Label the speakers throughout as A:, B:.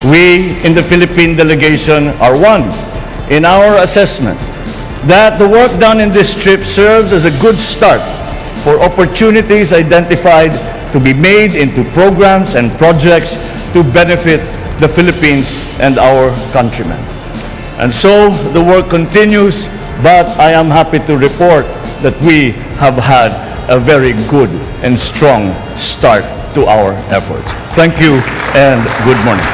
A: We in the Philippine delegation are one in our assessment that the work done in this trip serves as a good start for opportunities identified to be made into programs and projects to benefit the Philippines and our countrymen. And so the work continues, but I am happy to report that we have had a very good and strong start to our efforts. Thank you and good morning.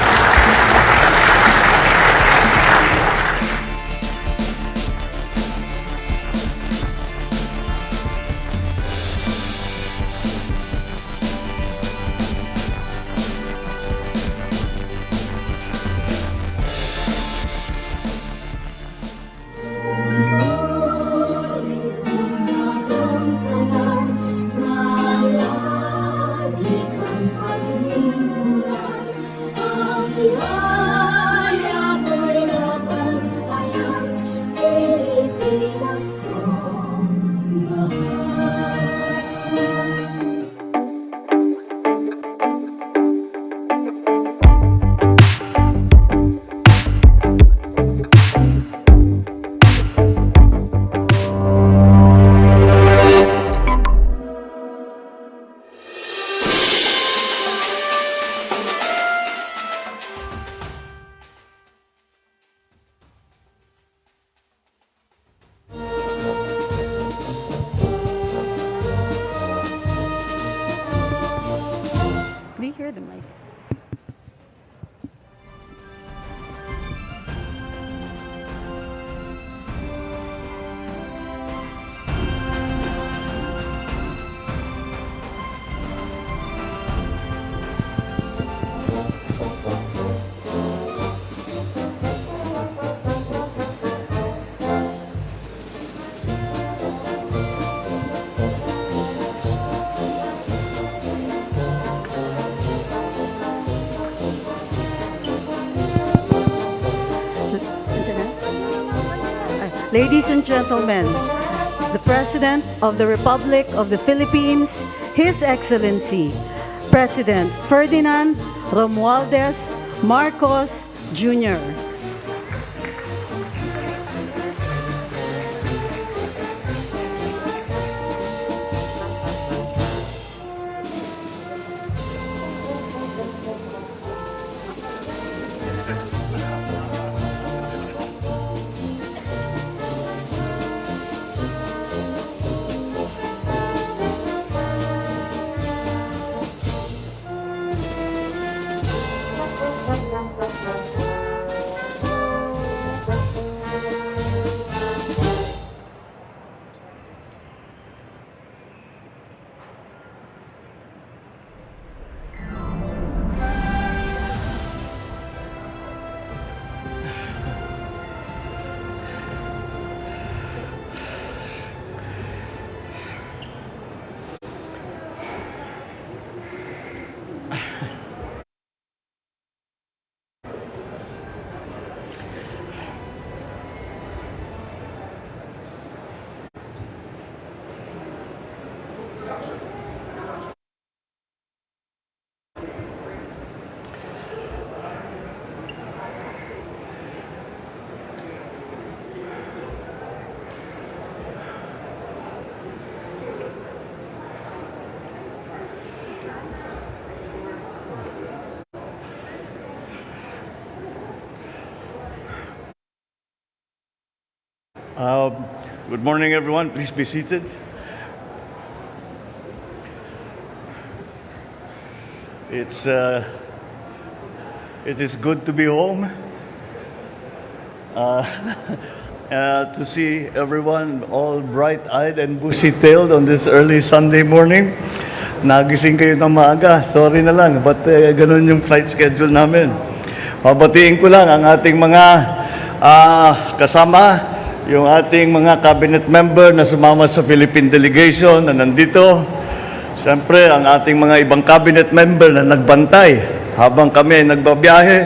B: Do you hear the mic? Ladies and gentlemen, the President of the Republic of the Philippines, His Excellency, President Ferdinand Romualdez Marcos Jr.
A: Good morning, everyone. Please be seated. It is good to be home, to see everyone all bright-eyed and bushy-tailed on this early Sunday morning. Nagising kayo ng maaga. Sorry na lang, but ganun yung flight schedule namin. Pabatiin ko lang ang ating mga kasama, yung ating mga cabinet member na sumama sa Philippine delegation na nandito. Siyempre, ang ating mga ibang cabinet member na nagbantay habang kami ay nagbabiyahe.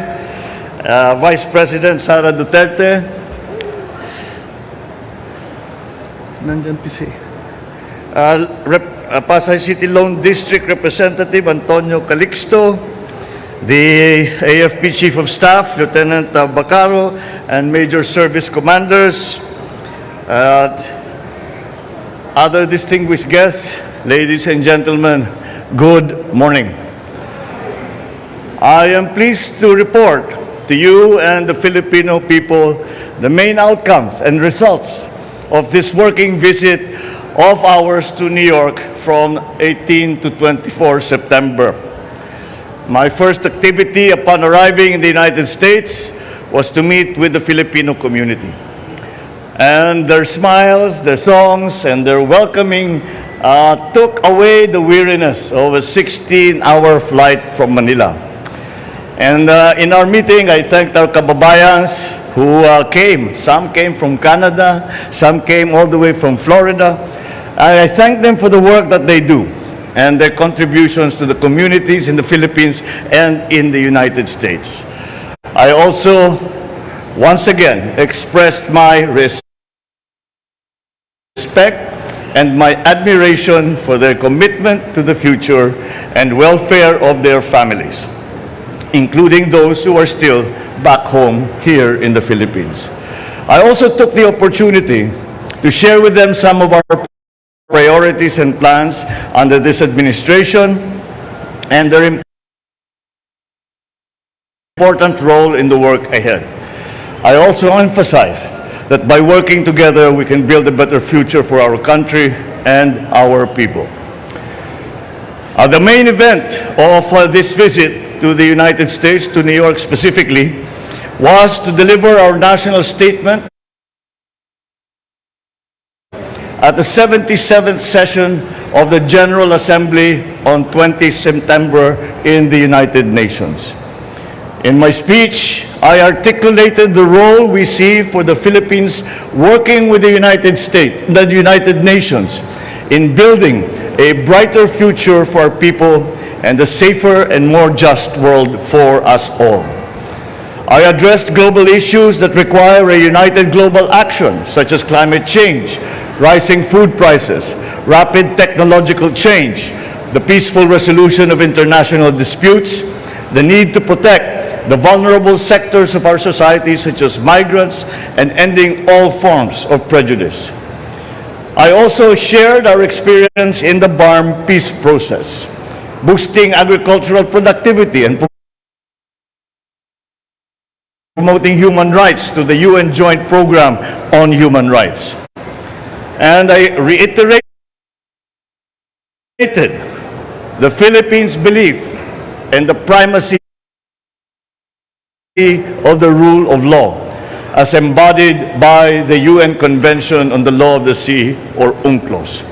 A: Vice President Sara Duterte. Nandyan PC. Pasay City Lone District Representative Antonio Calixto. the AFP Chief of Staff, Lieutenant Bacaro, and Major Service Commanders, other distinguished guests, ladies and gentlemen, good morning. I am pleased to report to you and the Filipino people the main outcomes and results of this working visit of ours to New York from 18 to 24 September. My first activity upon arriving in the United States was to meet with the Filipino community. And their smiles, their songs, and their welcoming took away the weariness of a 16-hour flight from Manila. And in our meeting, I thanked our kababayans who came. Some came from Canada, some came all the way from Florida. I thank them for the work that they do and their contributions to the communities in the Philippines and in the United States. I also, once again, expressed my respect and my admiration for their commitment to the future and welfare of their families, including those who are still back home here in the Philippines. I also took the opportunity to share with them some of our priorities and plans under this administration and their important role in the work ahead. I also emphasize that by working together, we can build a better future for our country and our people. The main event of this visit to the United States, to New York specifically, was to deliver our national statement at the 77th session of the General Assembly on 20 September in the United Nations. In my speech, I articulated the role we see for the Philippines working with the United States, the United Nations, in building a brighter future for our people and a safer and more just world for us all. I addressed global issues that require a united global action, such as climate change, rising food prices, rapid technological change, the peaceful resolution of international disputes, the need to protect the vulnerable sectors of our society, such as migrants, and ending all forms of prejudice. I also shared our experience in the BARM peace process, boosting agricultural productivity and promoting human rights to the UN Joint Program on Human Rights. And I reiterated the Philippines' belief in the primacy of the rule of law as embodied by the UN Convention on the Law of the Sea, or UNCLOS.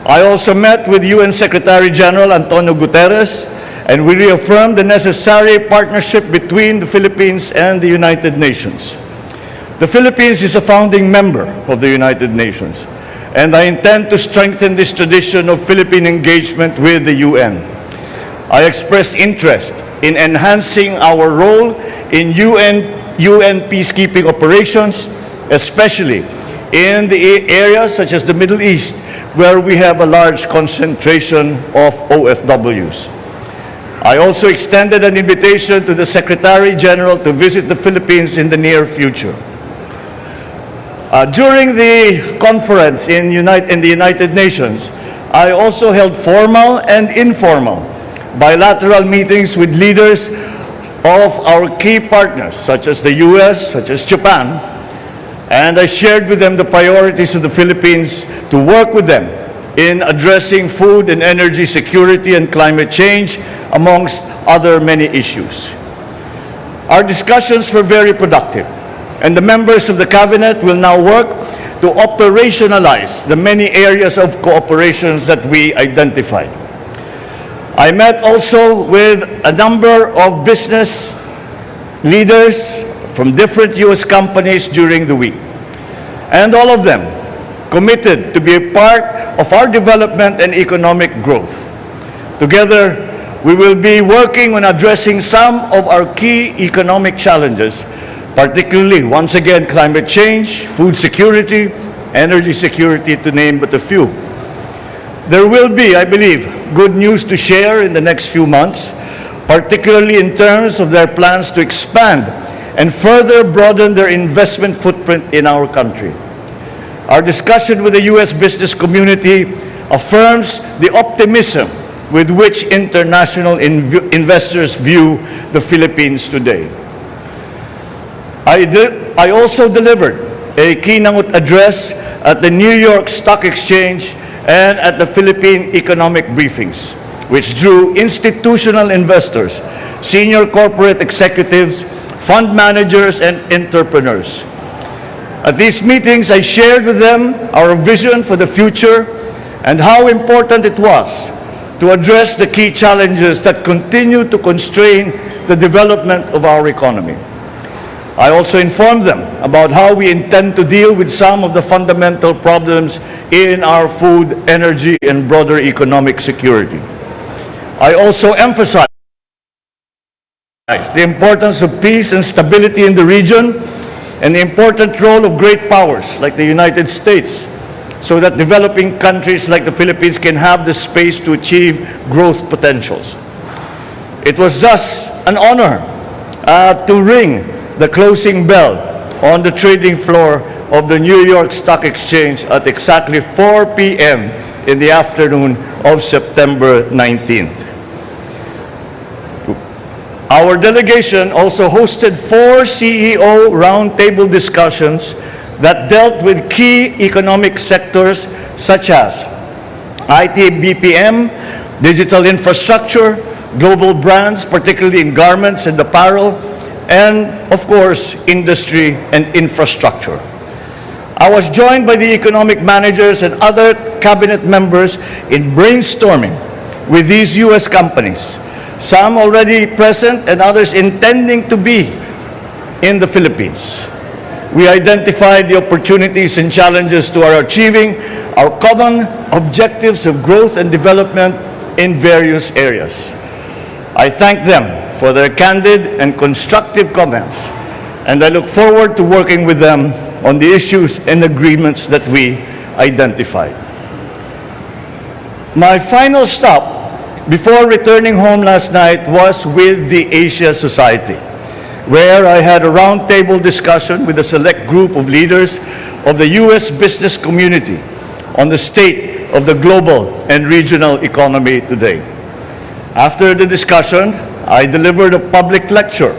A: I also met with UN Secretary General Antonio Guterres, and we reaffirmed the necessary partnership between the Philippines and the United Nations. The Philippines is a founding member of the United Nations, and I intend to strengthen this tradition of Philippine engagement with the UN. I expressed interest in enhancing our role in UN peacekeeping operations, especially in the areas such as the Middle East, where we have a large concentration of OFWs. I also extended an invitation to the Secretary General to visit the Philippines in the near future. During the conference in the United Nations, I also held formal and informal bilateral meetings with leaders of our key partners, such as the US, such as Japan, and I shared with them the priorities of the Philippines to work with them in addressing food and energy security and climate change, amongst other many issues. Our discussions were very productive, and the members of the Cabinet will now work to operationalize the many areas of cooperations that we identified. I met also with a number of business leaders from different U.S. companies during the week, and all of them committed to be a part of our development and economic growth. Together, we will be working on addressing some of our key economic challenges, particularly, once again, climate change, food security, energy security, to name but a few. There will be, I believe, good news to share in the next few months particularly in terms of their plans to expand and further broaden their investment footprint in our country. Our discussion with the U.S. business community affirms the optimism with which international investors view the Philippines today. I also delivered a keynote address at the New York Stock Exchange and at the Philippine economic briefings, which drew institutional investors, senior corporate executives, fund managers, and entrepreneurs. At these meetings, I shared with them our vision for the future and how important it was to address the key challenges that continue to constrain the development of our economy. I also informed them about how we intend to deal with some of the fundamental problems in our food, energy, and broader economic security. I also emphasized the importance of peace and stability in the region and the important role of great powers like the United States, so that developing countries like the Philippines can have the space to achieve growth potentials. It was thus an honor to ring the closing bell on the trading floor of the New York Stock Exchange at exactly 4 p.m. in the afternoon of September 19th. Our delegation also hosted 4 CEO roundtable discussions that dealt with key economic sectors such as IT BPM, digital infrastructure, global brands, particularly in garments and apparel, and of course, industry and infrastructure. I was joined by the economic managers and other cabinet members in brainstorming with these U.S. companies, some already present and others intending to be in the Philippines. We identified the opportunities and challenges to our achieving our common objectives of growth and development in various areas. I thank them for their candid and constructive comments, and I look forward to working with them on the issues and agreements that we identified. My final stop before returning home last night was with the Asia Society, where I had a roundtable discussion with a select group of leaders of the U.S. business community on the state of the global and regional economy today. After the discussion, I delivered a public lecture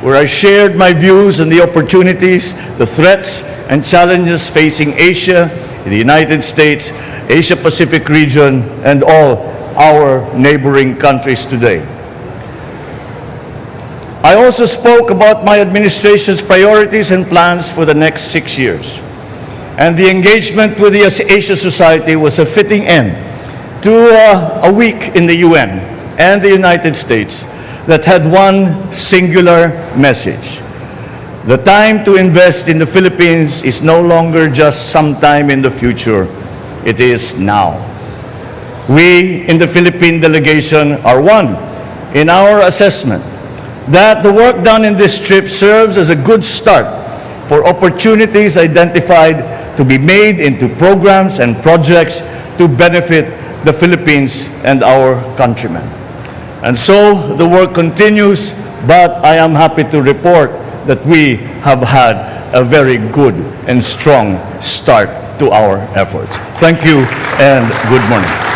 A: where I shared my views on the opportunities, the threats, and challenges facing Asia, the United States, Asia-Pacific region, and all our neighboring countries today. I also spoke about my administration's priorities and plans for the next 6 years. And the engagement with the Asia Society was a fitting end to a week in the UN and the United States that had one singular message. The time to invest in the Philippines is no longer just sometime in the future, it is now. We in the Philippine delegation are one in our assessment that the work done in this trip serves as a good start for opportunities identified to be made into programs and projects to benefit the Philippines and our countrymen. And so the work continues, but I am happy to report that we have had a very good and strong start to our efforts. Thank you and good morning.